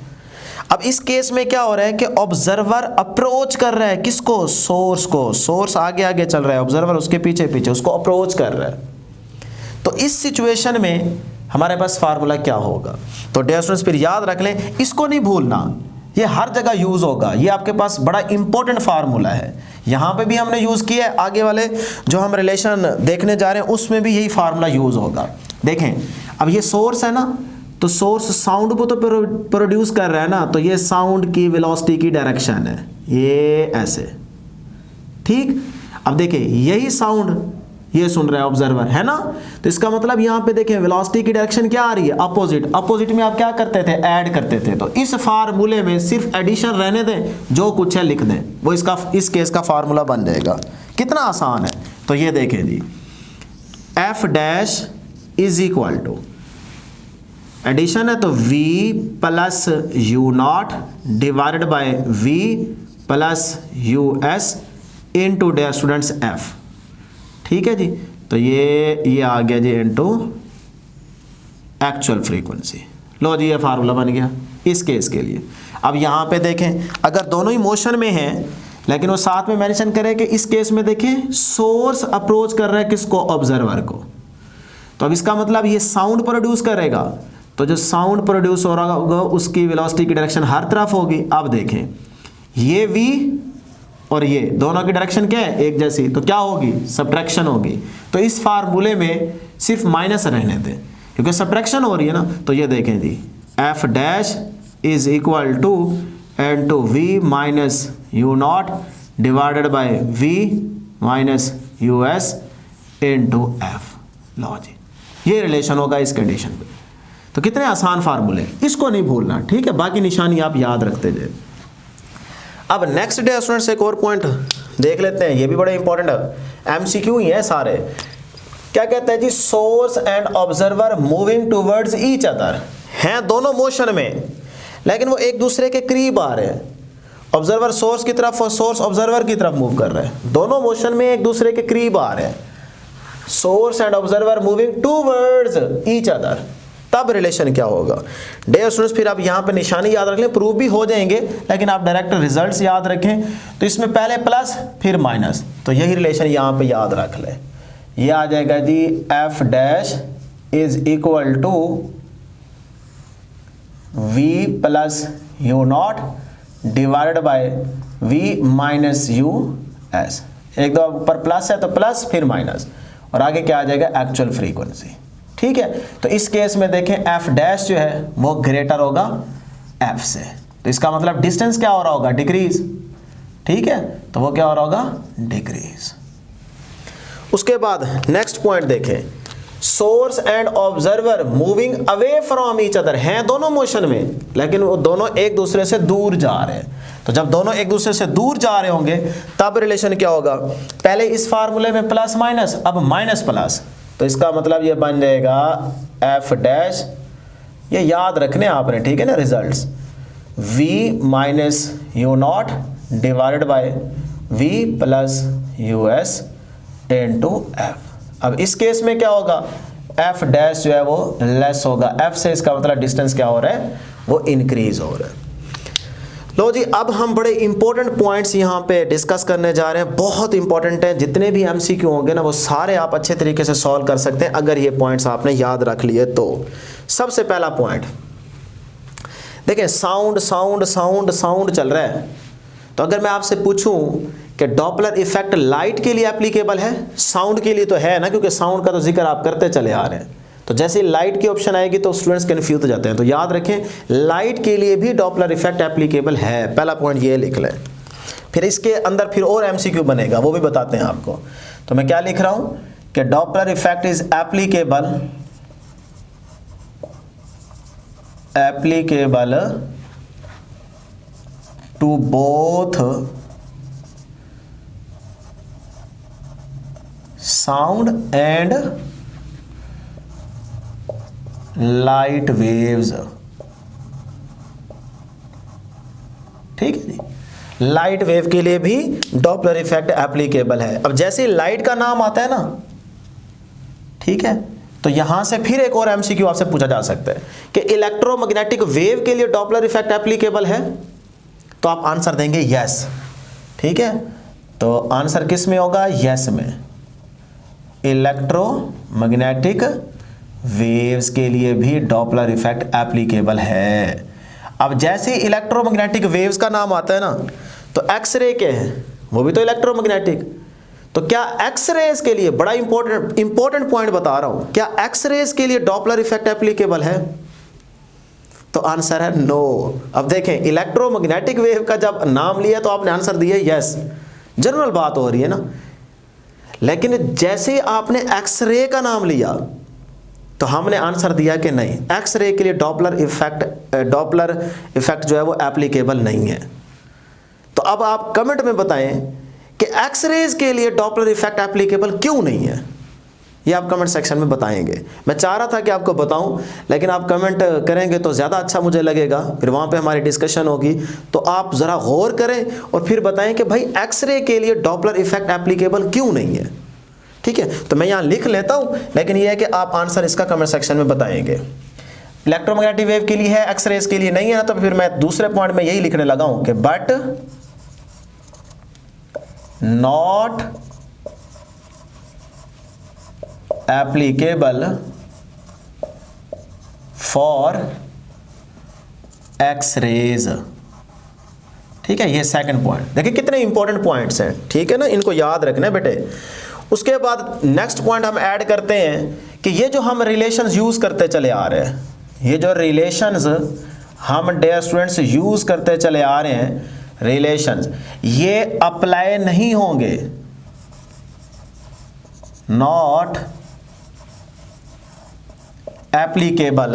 अब इस केस में क्या हो रहा है कि ऑब्जर्वर अप्रोच कर रहा है किसको, सोर्स को, सोर्स आगे आगे चल रहा है, ऑब्जर्वर उसके पीछे पीछे उसको अप्रोच कर रहा है। तो इस सिचुएशन में हमारे पास फार्मूला क्या होगा, तो डियर स्टूडेंट्स फिर याद रख लें, इसको नहीं भूलना, ये हर जगह यूज होगा, ये आपके पास बड़ा इंपॉर्टेंट फार्मूला है। यहाँ पे भी हमने यूज किया है, आगे वाले जो हम रिलेशन देखने जा रहे हैं उसमें भी यही फार्मूला यूज होगा। देखें, अब ये सोर्स है ना, तो सोर्स साउंड को तो प्रोड्यूस कर रहा है ना, तो ये साउंड की वेलोसिटी की डायरेक्शन है, ये ऐसे, ठीक। अब देखिए यही साउंड ये सुन रहा है ऑब्जर्वर, है ना, तो इसका मतलब यहाँ पे देखें वेलोसिटी की डायरेक्शन क्या आ रही है अपोजिट। अपोजिट में आप क्या करते थे, ऐड करते थे, तो इस फार्मूले में सिर्फ एडिशन रहने दें, जो कुछ है लिख दें, वो इसका इस केस का फार्मूला बन जाएगा। कितना आसान है, तो ये देखें जी, F dash is equal to, addition है तो v plus U not divided by v plus U S into dear students f, ठीक है जी। तो ये आ गया जी इनटू एक्चुअल फ्रीक्वेंसी। लो जी ये फार्मूला बन गया इस केस के लिए। अब यहाँ पे देखें, अगर दोनों ही मोशन में हैं, लेकिन वो साथ में मेंशन करें कि इस केस में देखें सोर्स अप्रोच कर रहा है किसको, ऑब्जर्वर को, तो अब इसका मतलब ये साउंड प्रोड्यूस करेगा, तो जो साउंड प्रोड्यूस हो रहा होगा उसकी वेलोसिटी की डायरेक्शन हर तरफ होगी। अब देखें ये v और ये दोनों की डायरेक्शन क्या है, एक जैसी, तो क्या होगी, सब्ट्रैक्शन होगी। तो इस फार्मूले में सिर्फ माइनस रहने दें क्योंकि सब्ट्रैक्शन हो रही है ना। तो ये देखें जी, F dash is equal to N to V minus U not divided by V minus U S into F. लो जी ये रिलेशन होगा इस कंडीशन पे। तो कितने आसान फार्मूले, इसको नहीं भूलना, ठीक है, बाकी निशानी आप याद रखते जाए। अब नेक्स्ट डे स्टूडेंट्स एक और पॉइंट देख लेते हैं, ये भी बड़ा इंपॉर्टेंट है, MCQ ही है सारे। क्या कहते हैं जी, source and observer moving towards each other, हैं दोनों मोशन में लेकिन वो एक दूसरे के करीब आ रहे हैं। ऑब्जर्वर सोर्स की तरफ और सोर्स ऑब्जर्वर की तरफ मूव कर रहे हैं, दोनों मोशन में एक दूसरे के करीब आ रहे हैं। Source and observer moving towards each other, तब रिलेशन क्या होगा। डियर स्टूडेंट्स फिर आप यहाँ पे निशानी याद रख लें, प्रूफ भी हो जाएंगे लेकिन आप डायरेक्ट रिजल्ट्स याद रखें। तो इसमें पहले प्लस फिर माइनस, तो यही रिलेशन यहाँ पे याद रख लें। ये आ जाएगा जी, F dash is equal to V plus U not divided by V minus U S. एक दो ऊपर प्लस है तो प्लस फिर माइनस, और आगे क्या आ जाएगा, एक्चुअल फ्रीक्वेंसी, ठीक है। तो इस केस में देखें एफ डैश जो है वो ग्रेटर होगा एफ से, तो इसका मतलब डिस्टेंस क्या हो रहा होगा, डिक्रीज, ठीक है, तो वो क्या हो रहा होगा, डिक्रीज। उसके बाद नेक्स्ट पॉइंट देखें, source and observer moving away from each other, हैं दोनों मोशन में लेकिन वो दोनों एक दूसरे से दूर जा रहे हैं। तो जब दोनों एक दूसरे से दूर जा रहे होंगे तब रिलेशन क्या होगा, पहले इस फार्मूले में प्लस माइनस, अब माइनस प्लस, तो इसका मतलब ये बन जाएगा एफ डैश ये याद रखने आपने, ठीक है ना, results v minus U not divided by v plus U S into F. अब इस केस में क्या होगा, f डैश जो है वो लेस होगा, f से इसका मतलब डिस्टेंस क्या हो रहा है, वो इंक्रीज हो रहा है। लो जी, अब हम बड़े इंपॉर्टेंट पॉइंट्स यहाँ पे डिस्कस करने जा रहे हैं, बहुत इंपॉर्टेंट है। जितने भी एमसीक्यू होंगे ना वो सारे आप अच्छे तरीके से सॉल्व कर सकते हैं अगर ये पॉइंट्स आपने याद रख लिए तो। सबसे पहला पॉइंट देखें, साउंड साउंड साउंड साउंड चल रहा है, तो अगर मैं आपसे पूछूं कि डॉपलर इफेक्ट लाइट के लिए एप्लीकेबल है, साउंड के लिए तो है ना, क्योंकि साउंड का तो जिक्र आप करते चले आ रहे हैं, तो जैसे लाइट की ऑप्शन आएगी तो स्टूडेंट्स कंफ्यूज हो जाते हैं। तो याद रखें, लाइट के लिए भी डॉपलर इफेक्ट एप्लीकेबल है, पहला पॉइंट ये लिख लें। फिर इसके अंदर फिर और एमसीक्यू बनेगा, वो भी बताते हैं आपको। तो मैं क्या लिख रहा हूं कि Doppler effect is applicable to both sound and light waves. ठीक है जी, लाइट वेव के लिए भी डॉपलर इफेक्ट एप्लीकेबल है। अब जैसे लाइट का नाम आता है ना, ठीक है, तो यहां से फिर एक और एमसीक्यू आपसे पूछा जा सकता है कि इलेक्ट्रोमैग्नेटिक वेव के लिए डॉपलर इफेक्ट एप्लीकेबल है, तो आप आंसर देंगे यस। ठीक है, तो आंसर किस में होगा, यस में। इलेक्ट्रोमैग्नेटिक वेव्स के लिए भी डॉपलर इफेक्ट एप्लीकेबल है। अब जैसे इलेक्ट्रोमैग्नेटिक वेव्स का नाम आता है ना, तो एक्सरे के हैं, वो भी तो इलेक्ट्रोमैग्नेटिक। तो क्या एक्सरेज के लिए, बड़ा इंपॉर्टेंट पॉइंट बता रहा हूं, क्या एक्सरेज के लिए डॉपलर इफेक्ट एप्लीकेबल है? तो आंसर है नो। अब देखें, इलेक्ट्रोमैग्नेटिक वेव का जब नाम लिया तो आपने आंसर दिया यस, जनरल बात हो रही है ना। लेकिन जैसे आपने एक्सरे का नाम लिया तो हमने आंसर दिया कि नहीं, एक्सरे के लिए डॉपलर इफेक्ट जो है वो एप्लीकेबल नहीं है। तो अब आप कमेंट में बताएं कि एक्सरेज के लिए डॉपलर इफेक्ट एप्लीकेबल क्यों नहीं है, ये आप कमेंट सेक्शन में बताएंगे। मैं चाह रहा था कि आपको बताऊं, लेकिन आप कमेंट करेंगे तो ज़्यादा अच्छा मुझे लगेगा, फिर वहाँ पे हमारी डिस्कशन होगी। तो आप ज़रा गौर करें और फिर बताएं कि भाई एक्सरे के लिए डॉपलर इफेक्ट एप्लीकेबल क्यों नहीं है। ठीक है, तो मैं यहाँ लिख लेता हूँ, लेकिन यह है कि आप आंसर इसका कमेंट सेक्शन में बताएंगे। इलेक्ट्रोमैग्नेटिक वेव के लिए है, एक्सरेज के लिए नहीं है ना, तो फिर मैं दूसरे पॉइंट में यही लिखने लगा हूँ कि but not applicable for X-rays. ठीक है, ये सेकंड पॉइंट। देखिए कितने इंपॉर्टेंट पॉइंट्स हैं, ठीक है ना, इनको याद रखना बेटे। उसके बाद नेक्स्ट पॉइंट हम ऐड करते हैं कि ये जो हम रिलेशंस यूज करते चले आ रहे हैं, ये जो रिलेशंस हम डियर स्टूडेंट्स यूज करते चले आ रहे हैं, रिलेशंस ये अप्लाई नहीं होंगे, नॉट एप्लीकेबल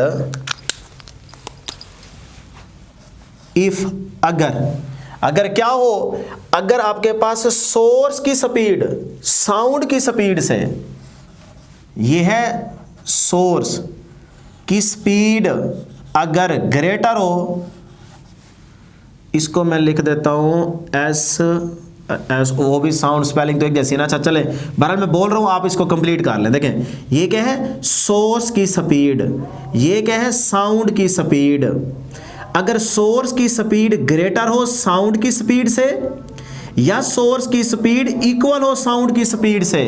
इफ, अगर क्या हो, अगर आपके पास सोर्स की स्पीड साउंड की स्पीड से, ये है सोर्स की स्पीड अगर ग्रेटर हो, इसको मैं लिख देता हूं एस, वो भी साउंड स्पेलिंग तो एक जैसी ना। अच्छा चले, बहरहाल मैं बोल रहा हूं, आप इसको कंप्लीट कर लें। देखें ये क्या है, सोर्स की स्पीड, ये क्या है, साउंड की स्पीड। अगर सोर्स की स्पीड ग्रेटर हो साउंड की स्पीड से, या सोर्स की स्पीड इक्वल हो साउंड की स्पीड से,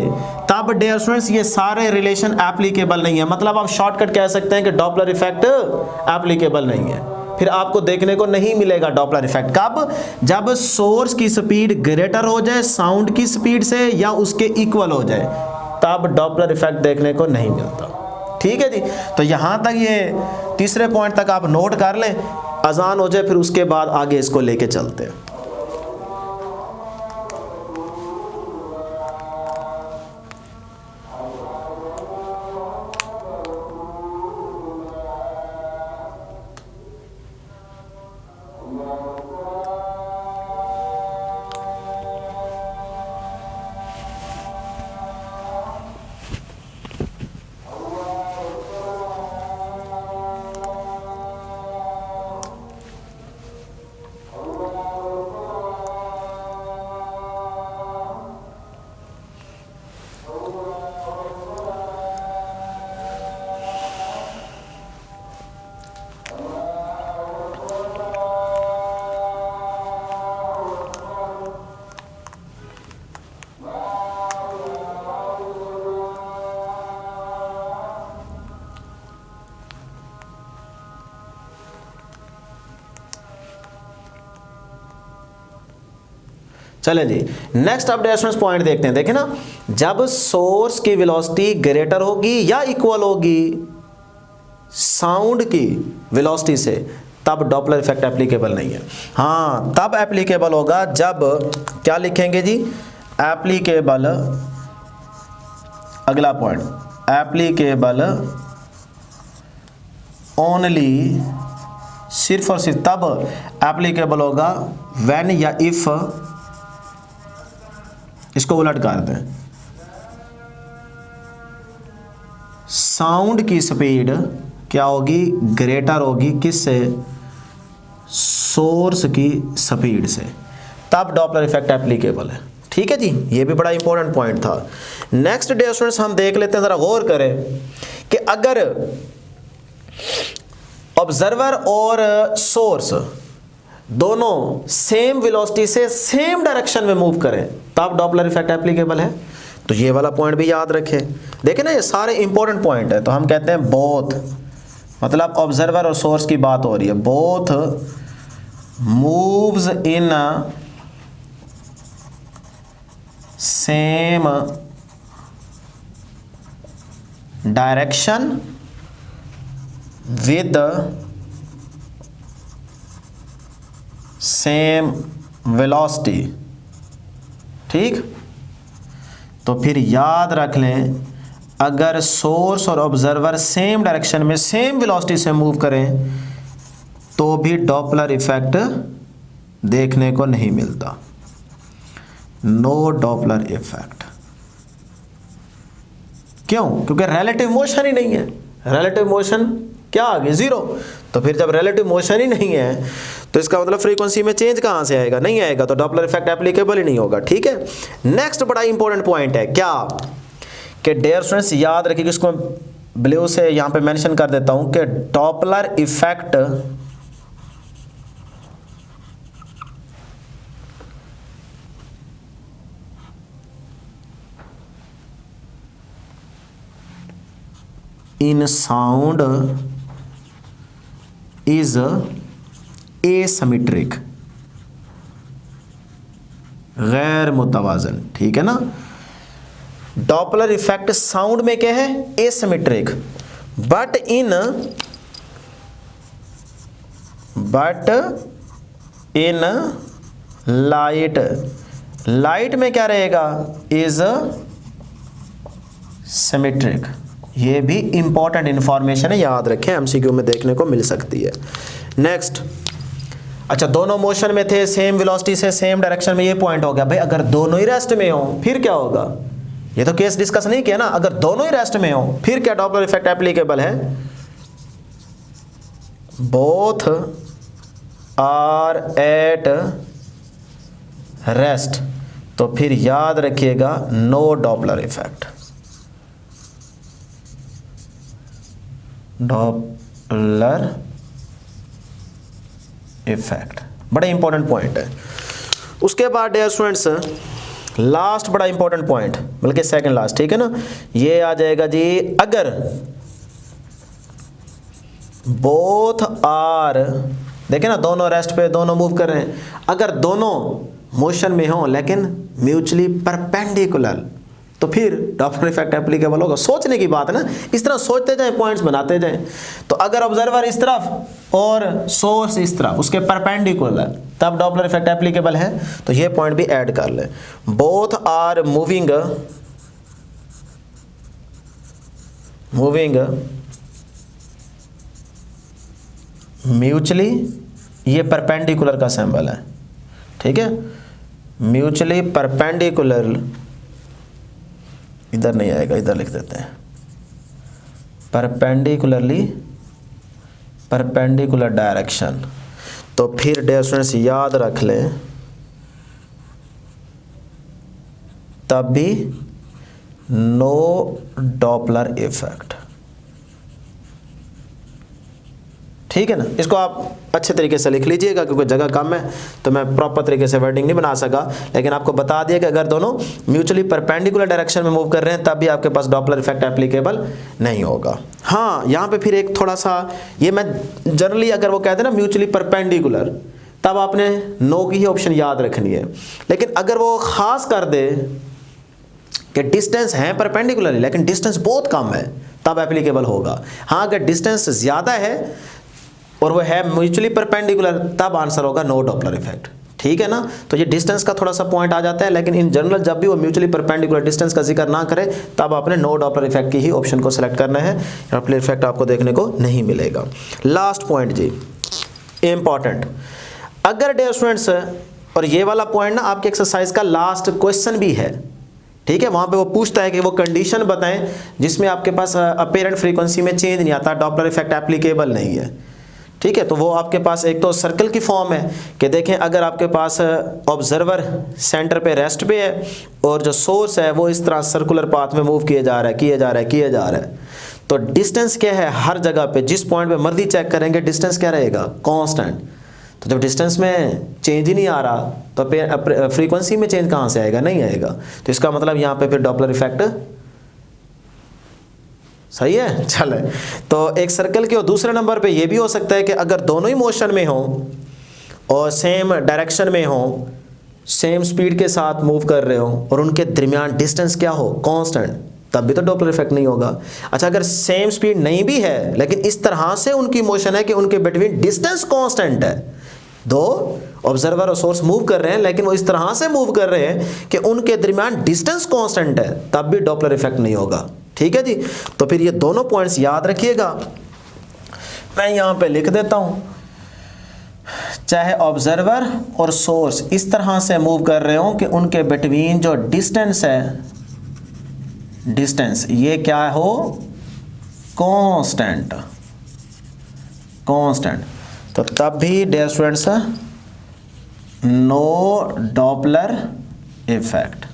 तब डियर स्टूडेंट्स ये सारे रिलेशन एप्लीकेबल नहीं है। मतलब आप शॉर्टकट कह सकते हैं कि डॉपलर इफेक्ट एप्लीकेबल नहीं है, फिर आपको देखने को नहीं मिलेगा डॉपलर इफेक्ट। कब? जब सोर्स की स्पीड ग्रेटर हो जाए साउंड की स्पीड से या उसके इक्वल हो जाए, तब डॉपलर इफेक्ट देखने को नहीं मिलता। ठीक है जी, तो यहां तक ये तीसरे पॉइंट तक आप नोट कर लें, अजान हो जाए फिर उसके बाद आगे इसको लेके चलते हैं। चलें जी, नेक्स्ट अब डिस्टेंस पॉइंट देखते हैं। देखें ना, जब सोर्स की वेलोसिटी ग्रेटर होगी या इक्वल होगी साउंड की वेलोसिटी से, तब डॉपलर इफेक्ट एप्लीकेबल नहीं है। हाँ, तब एप्लीकेबल होगा जब, क्या लिखेंगे जी, एप्लीकेबल, अगला पॉइंट, एप्लीकेबल ओनली, सिर्फ और सिर्फ तब एप्लीकेबल होगा व्हेन या इफ, इसको उलट कर दें, साउंड की स्पीड क्या होगी, ग्रेटर होगी, किससे, सोर्स की स्पीड से, तब डॉपलर इफेक्ट एप्लीकेबल है। ठीक है जी, ये भी बड़ा इंपॉर्टेंट पॉइंट था। नेक्स्ट डे स्टूडेंट्स हम देख लेते हैं, जरा गौर करें कि अगर ऑब्जर्वर और सोर्स दोनों सेम वेलोसिटी से सेम डायरेक्शन में मूव करें, तब डॉपलर इफेक्ट एप्लीकेबल है। तो ये वाला पॉइंट भी याद रखें। देखें ना, ये सारे इंपॉर्टेंट पॉइंट है। तो हम कहते हैं बोथ, मतलब ऑब्जर्वर और सोर्स की बात हो रही है, both moves in same direction with same velocity. ठीक, तो फिर याद रख लें, अगर सोर्स और ऑब्जर्वर सेम डायरेक्शन में सेम वेलोसिटी से मूव करें तो भी डॉपलर इफेक्ट देखने को नहीं मिलता, नो डॉपलर इफेक्ट। क्यों? क्योंकि रिलेटिव मोशन ही नहीं है। रिलेटिव मोशन क्या आ गई, जीरो। तो फिर जब रिलेटिव मोशन ही नहीं है तो इसका मतलब फ्रीक्वेंसी में चेंज कहां से आएगा, नहीं आएगा, तो डॉपलर इफेक्ट एप्लीकेबल ही नहीं होगा। ठीक है, नेक्स्ट बड़ा इंपॉर्टेंट पॉइंट है क्या, कि डियर स्टूडेंट्स याद रखिए, इसको ब्लू से यहां पे मेंशन कर देता हूं कि Doppler effect in sound is asymmetric, गैर मुतवाजन। ठीक है ना, डॉपलर इफेक्ट साउंड में क्या है, asymmetric, but in light, light में क्या रहेगा, इज सिमेट्रिक। ये भी इंपॉर्टेंट इंफॉर्मेशन है, याद रखें, एमसीक्यू में देखने को मिल सकती है। नेक्स्ट, अच्छा, दोनों मोशन में थे, सेम वेलोसिटी से सेम डायरेक्शन में, ये पॉइंट हो गया। भाई अगर दोनों ही रेस्ट में हो फिर क्या होगा, ये तो केस डिस्कस नहीं किया ना। अगर दोनों ही रेस्ट में हो फिर क्या डॉपलर इफेक्ट एप्लीकेबल है, बोथ आर एट रेस्ट, तो फिर याद रखिएगा no Doppler effect, Doppler effect बड़ा इंपॉर्टेंट पॉइंट है। उसके बाद डियर स्टूडेंट्स लास्ट बड़ा इंपॉर्टेंट पॉइंट, बल्कि सेकंड लास्ट, ठीक है ना, ये आ जाएगा जी, अगर बोथ आर, देखें ना, दोनों रेस्ट पे, दोनों मूव कर रहे हैं, अगर दोनों मोशन में हो लेकिन म्यूचुअली परपेंडिकुलर, तो फिर डॉपलर इफेक्ट एप्लीकेबल होगा। सोचने की बात है ना, इस तरह सोचते जाएं, पॉइंट्स बनाते जाएं। तो अगर ऑब्जर्वर इस तरफ और सोर्स इस तरफ, उसके परपेंडिकुलर, तब डॉपलर इफेक्ट एप्लीकेबल है। तो ये पॉइंट भी ऐड कर लें, बोथ आर मूविंग म्यूचुअली, ये परपेंडिकुलर का सिंबल है, ठीक है, म्यूचुअली परपेंडिकुलर, इधर नहीं आएगा, इधर लिख देते हैं, परपेंडिकुलरली, परपेंडिकुलर डायरेक्शन। तो फिर डियर स्टूडेंट्स याद रख लें, तब भी नो डॉपलर इफेक्ट। ठीक है ना, इसको आप अच्छे तरीके से लिख लीजिएगा, क्योंकि जगह कम है तो मैं प्रॉपर तरीके से वर्डिंग नहीं बना सका, लेकिन आपको बता दिया कि अगर दोनों म्यूचुअली परपेंडिकुलर डायरेक्शन में मूव कर रहे हैं तब भी आपके पास डॉपलर इफेक्ट एप्लीकेबल नहीं होगा। हाँ, यहाँ पे फिर एक थोड़ा सा, ये मैं जनरली अगर वो कहते हैं ना म्यूचुअली परपेंडिकुलर, तब आपने नो की ही ऑप्शन याद रखनी है। लेकिन अगर वो खास कर दे कि डिस्टेंस है परपेंडिकुलर लेकिन डिस्टेंस बहुत कम है, तब एप्लीकेबल होगा। हाँ, अगर डिस्टेंस ज़्यादा है और वो है म्यूचुअली परपेंडिकुलर, तब आंसर होगा नो डॉपलर इफेक्ट। ठीक है ना। तो ये डिस्टेंस का थोड़ा सा पॉइंट आ जाता है, लेकिन इन जनरल जब भी वो म्यूचुअली परपेंडिकुलर डिस्टेंस का जिक्र ना करे, तब आपने नो डॉपलर इफेक्ट की ही ऑप्शन को सिलेक्ट करना है। डॉपलर इफेक्ट आपको देखने को नहीं मिलेगा। लास्ट पॉइंट जी, इंपॉर्टेंट। अगर डियर स्टूडेंट्स, और ये वाला पॉइंट ना आपके एक्सरसाइज का लास्ट क्वेश्चन भी है, ठीक है, वहां पे वो पूछता है कि वो कंडीशन बताएं जिसमें आपके पास अपीरेंट फ्रीक्वेंसी में चेंज नहीं आता, डॉपलर इफेक्ट एप्लीकेबल नहीं है। ठीक है, तो वो आपके पास एक तो सर्कल की फॉर्म है कि देखें अगर आपके पास ऑब्जर्वर सेंटर पे रेस्ट पे है और जो सोर्स है वो इस तरह सर्कुलर पाथ में मूव किए जा रहा है, तो डिस्टेंस क्या है, हर जगह पे जिस पॉइंट पे मर्जी चेक करेंगे डिस्टेंस क्या रहेगा, कांस्टेंट। तो जब डिस्टेंस में चेंज ही नहीं आ रहा तो फ्रीक्वेंसी में चेंज कहाँ से आएगा, नहीं आएगा। तो इसका मतलब यहाँ पे फिर डॉपलर इफेक्ट सही है। चले, तो एक सर्कल के और दूसरे नंबर पे ये भी हो सकता है कि अगर दोनों ही मोशन में हो और सेम डायरेक्शन में हो, सेम स्पीड के साथ मूव कर रहे हो और उनके दरमियान डिस्टेंस क्या हो, कांस्टेंट, तब भी तो डॉपलर इफेक्ट नहीं होगा। अच्छा, अगर सेम स्पीड नहीं भी है लेकिन इस तरह से उनकी मोशन है कि उनके बिटवीन डिस्टेंस कांस्टेंट है, दो ऑब्जर्वर और सोर्स मूव कर रहे हैं लेकिन वो इस तरह से मूव कर रहे हैं कि उनके दरमियान डिस्टेंस कांस्टेंट है, तब भी डॉपलर इफेक्ट नहीं होगा। ठीक है जी। तो फिर ये दोनों पॉइंट्स याद रखिएगा, मैं यहां पे लिख देता हूं। चाहे ऑब्जर्वर और सोर्स इस तरह से मूव कर रहे हो कि उनके बिटवीन जो डिस्टेंस है, डिस्टेंस ये क्या हो, कांस्टेंट, तो तब भी dear students no Doppler effect.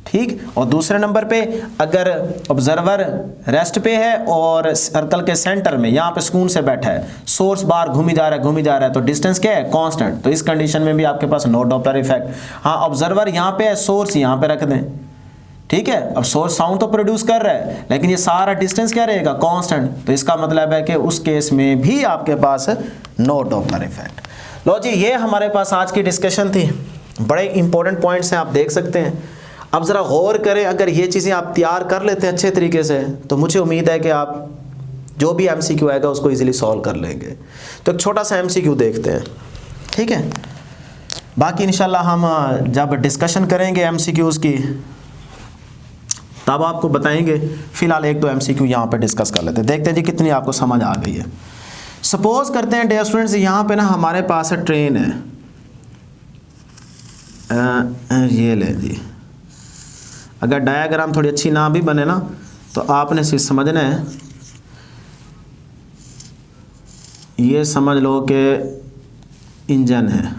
ठीक। और दूसरे नंबर पे अगर ऑब्जर्वर रेस्ट पे है और सर्कल के सेंटर में यहाँ पे सुकून से बैठा है, सोर्स बार घूमी जा रहा है, तो डिस्टेंस क्या है, कांस्टेंट। तो इस कंडीशन में भी आपके पास नो डॉपलर इफेक्ट। हाँ, ऑब्जर्वर यहाँ पे है, सोर्स यहाँ पे रख दें। ठीक है, अब सोर्स साउंड तो प्रोड्यूस कर रहा है लेकिन ये सारा डिस्टेंस क्या रहेगा, कांस्टेंट। तो इसका मतलब है कि उस केस में भी आपके पास नो डॉपलर इफेक्ट। लो जी, ये हमारे पास आज की डिस्कशन थी। बड़े इंपॉर्टेंट पॉइंट्स हैं, आप देख सकते हैं। अब ज़रा गौर करें, अगर ये चीज़ें आप तैयार कर लेते हैं अच्छे तरीके से, तो मुझे उम्मीद है कि आप जो भी MCQ आएगा उसको इजीली सॉल्व कर लेंगे। तो एक छोटा सा MCQ देखते हैं, ठीक है। बाकी इंशाल्लाह हम जब डिस्कशन करेंगे MCQs की तब आपको बताएंगे। फिलहाल एक दो MCQ यहाँ पे डिस्कस कर लेते हैं, देखते हैं जी कितनी आपको समझ आ गई है। सपोज करते हैं डियर स्टूडेंट्स, यहाँ पे ना हमारे पास है ट्रेन है, ये ले जी। अगर डायग्राम थोड़ी अच्छी ना भी बने ना तो आपने सिर्फ समझना है, ये समझ लो कि इंजन है,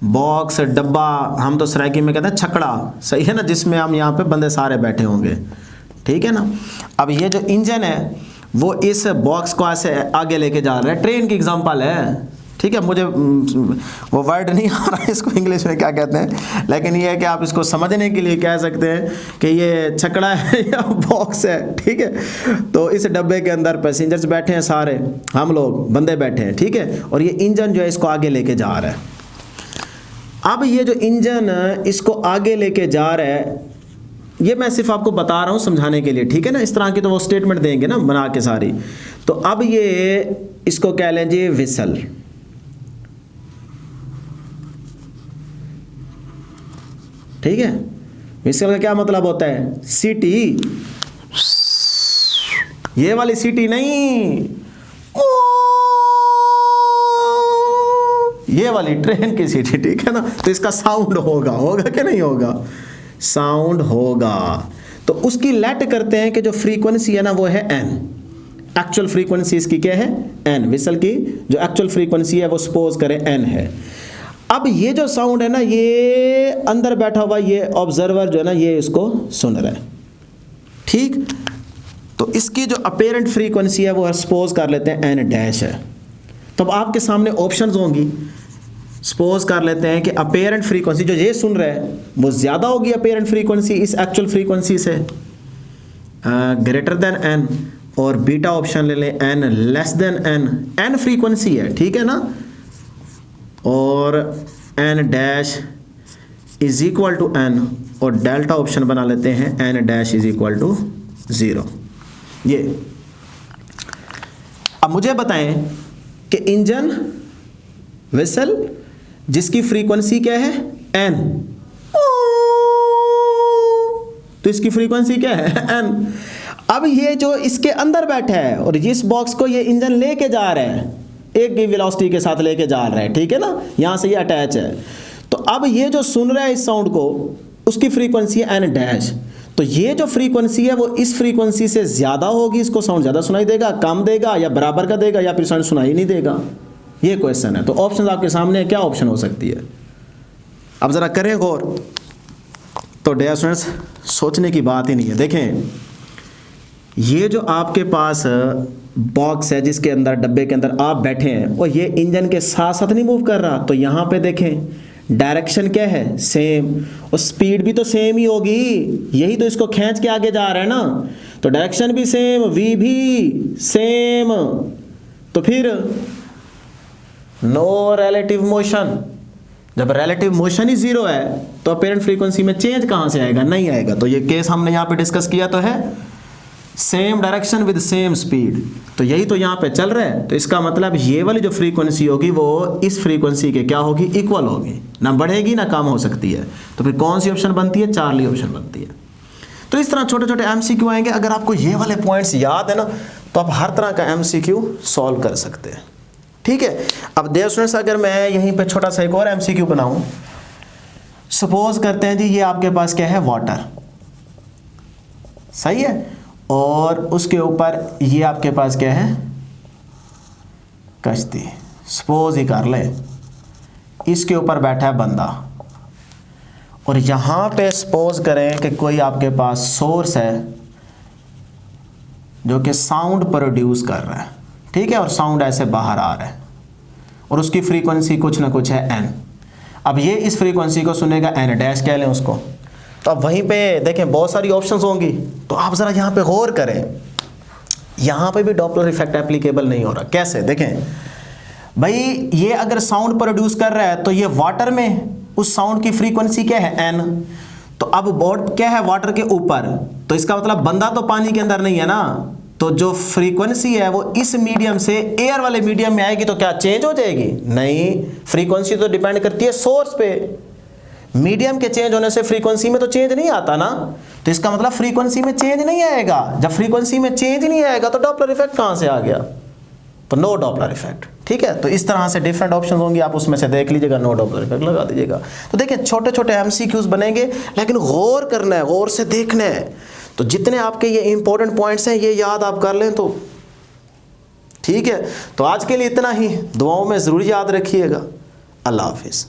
बॉक्स, डब्बा, हम तो सराइकी में कहते हैं छकड़ा, सही है ना, जिसमें हम यहाँ पे बंदे सारे बैठे होंगे। ठीक है ना। अब ये जो इंजन है वो इस बॉक्स को ऐसे आगे लेके जा रहा है, ट्रेन की एग्जांपल है। ठीक है, मुझे वो वर्ड नहीं आ रहा है इसको इंग्लिश में क्या कहते हैं, लेकिन ये है कि आप इसको समझने के लिए कह सकते हैं कि ये छकड़ा है या बॉक्स है। ठीक है, तो इस डब्बे के अंदर पैसेंजर्स बैठे हैं, सारे हम लोग बंदे बैठे हैं। ठीक है, और ये इंजन जो है इसको आगे लेके जा रहा है। अब ये जो इंजन इसको आगे लेके जा रहा है, ये मैं सिर्फ आपको बता रहा हूँ समझाने के लिए। ठीक है ना, इस तरह की तो वो स्टेटमेंट देंगे ना बना के सारी। तो अब ये इसको कह लीजिए विसल। ठीक है, विसल का क्या मतलब होता है, सीटी। ये वाली सीटी नहीं, ये वाली ट्रेन की सीटी। ठीक है ना, तो इसका साउंड होगा कि नहीं होगा, साउंड होगा। तो उसकी लेट करते हैं कि जो फ्रीक्वेंसी है ना वो है n। एक्चुअल फ्रीक्वेंसी इसकी क्या है, n। विसल की जो एक्चुअल फ्रीक्वेंसी है वो सपोज करें n है। अब ये जो साउंड है ना, ये अंदर बैठा हुआ ये ऑब्जर्वर जो है ना, ये इसको सुन रहा है। ठीक, तो इसकी जो अपेरेंट फ्रीक्वेंसी है वो सपोज कर लेते हैं n डैश है। तो अब आपके सामने ऑप्शंस होंगी, सपोज कर लेते हैं कि अपेरेंट फ्रीक्वेंसी जो ये सुन रहे हैं वो ज़्यादा होगी अपेरेंट फ्रीक्वेंसी इस एक्चुअल फ्रीक्वेंसी से, ग्रेटर देन एन, और बीटा ऑप्शन ले लें N less than N, N frequency है, ठीक है ना, और N dash is equal to N, और डेल्टा ऑप्शन बना लेते हैं N dash is equal to 0। ये अब मुझे बताएं कि इंजन वेसल जिसकी फ्रीक्वेंसी क्या है एन, तो इसकी फ्रीक्वेंसी क्या है एन। अब ये जो इसके अंदर बैठा है और इस बॉक्स को ये इंजन लेके जा रहे हैं, एक की वेलोसिटी के साथ लेके जा रहे हैं, ठीक है ना, यहां से ये अटैच है। तो अब ये जो सुन रहा है इस साउंड को उसकी फ्रीक्वेंसी है एन डैश, तो ये जो फ्रीक्वेंसी है वो इस फ्रीक्वेंसी से ज़्यादा होगी, इसको साउंड ज़्यादा सुनाई देगा, कम देगा, या बराबर का देगा, या फिर साउंड सुनाई नहीं देगा। ये क्वेश्चन है। तो ऑप्शन आपके सामने है, क्या ऑप्शन हो सकती है। अब ज़रा करें गौर। तो डियर स्टूडेंट्स सोचने की बात ही नहीं है। देखें ये जो आपके पास बॉक्स है जिसके अंदर, डब्बे के अंदर आप बैठे हैं, और ये इंजन के साथ साथ नहीं मूव कर रहा, तो यहाँ पे देखें डायरेक्शन क्या है सेम, और स्पीड भी तो सेम ही होगी, यही तो इसको खींच के आगे जा रहा है ना, तो डायरेक्शन भी सेम, वी भी सेम, तो फिर नो रिलेटिव मोशन। जब रिलेटिव मोशन ही 0 है तो अपेरेंट फ्रीक्वेंसी में चेंज कहाँ से आएगा, नहीं आएगा। तो ये केस हमने यहाँ पे डिस्कस किया तो है same direction with same speed, तो यही तो यहाँ पे चल रहा है। तो इसका मतलब ये वाली जो फ्रीक्वेंसी होगी वो इस फ्रीक्वेंसी के क्या होगी, इक्वल होगी, ना बढ़ेगी ना कम हो सकती है। तो फिर कौन सी ऑप्शन बनती है, चार्ली ऑप्शन बनती है। तो इस तरह छोटे छोटे एमसीक्यू आएंगे। अगर आपको ये वाले पॉइंट्स याद है ना तो आप हर तरह का एमसीक्यू सॉल्व कर सकते हैं, ठीक है। अब देयर स्टूडेंट्स अगर मैं यहीं पे छोटा सा एक और एमसीक्यू बनाऊं, सपोज करते हैं जी ये आपके पास क्या है, वाटर, सही है, और उसके ऊपर ये आपके पास क्या है, कश्ती, सपोज ही कर ले, इसके ऊपर बैठा है बंदा, और यहाँ पे सपोज करें कि कोई आपके पास सोर्स है जो कि साउंड प्रोड्यूस कर रहा है, ठीक है, और साउंड ऐसे बाहर आ रहा है, और उसकी फ्रीक्वेंसी कुछ ना कुछ है एन। अब ये इस फ्रीक्वेंसी को सुनेगा, एन डैश कह लें उसको। तो अब वहीं पे देखें बहुत सारी ऑप्शंस होंगी, तो आप ज़रा यहाँ पे गौर करें, यहाँ पे भी डॉपलर इफेक्ट एप्लीकेबल नहीं हो रहा। कैसे, देखें भाई ये अगर साउंड प्रोड्यूस कर रहा है तो ये वाटर में उस साउंड की फ्रीक्वेंसी क्या है एन, तो अब बोट क्या है वाटर के ऊपर, तो इसका मतलब बंदा तो पानी के अंदर नहीं है ना, तो जो फ्रीक्वेंसी है वो इस मीडियम से एयर वाले मीडियम में आएगी, तो क्या चेंज हो जाएगी, नहीं, फ्रीक्वेंसी तो डिपेंड करती है सोर्स पे, मीडियम के चेंज होने से फ्रीक्वेंसी में तो चेंज नहीं आता ना, तो इसका मतलब फ्रीक्वेंसी में चेंज नहीं आएगा। जब फ्रीक्वेंसी में चेंज नहीं आएगा तो डॉपलर इफेक्ट कहाँ से आ गया, तो नो डॉपलर इफेक्ट, ठीक है। तो इस तरह से डिफरेंट ऑप्शन होंगे, आप उसमें से देख लीजिएगा, नो डॉपलर इफेक्ट लगा दीजिएगा। तो देखिए छोटे छोटे एमसीक्यूज बनेंगे, लेकिन गौर करना है, गौर से देखना है। तो जितने आपके ये इंपॉर्टेंट पॉइंट्स हैं ये याद आप कर लें तो ठीक है। तो आज के लिए इतना ही, दुआओं में ज़रूर याद रखिएगा। अल्लाह हाफिज़।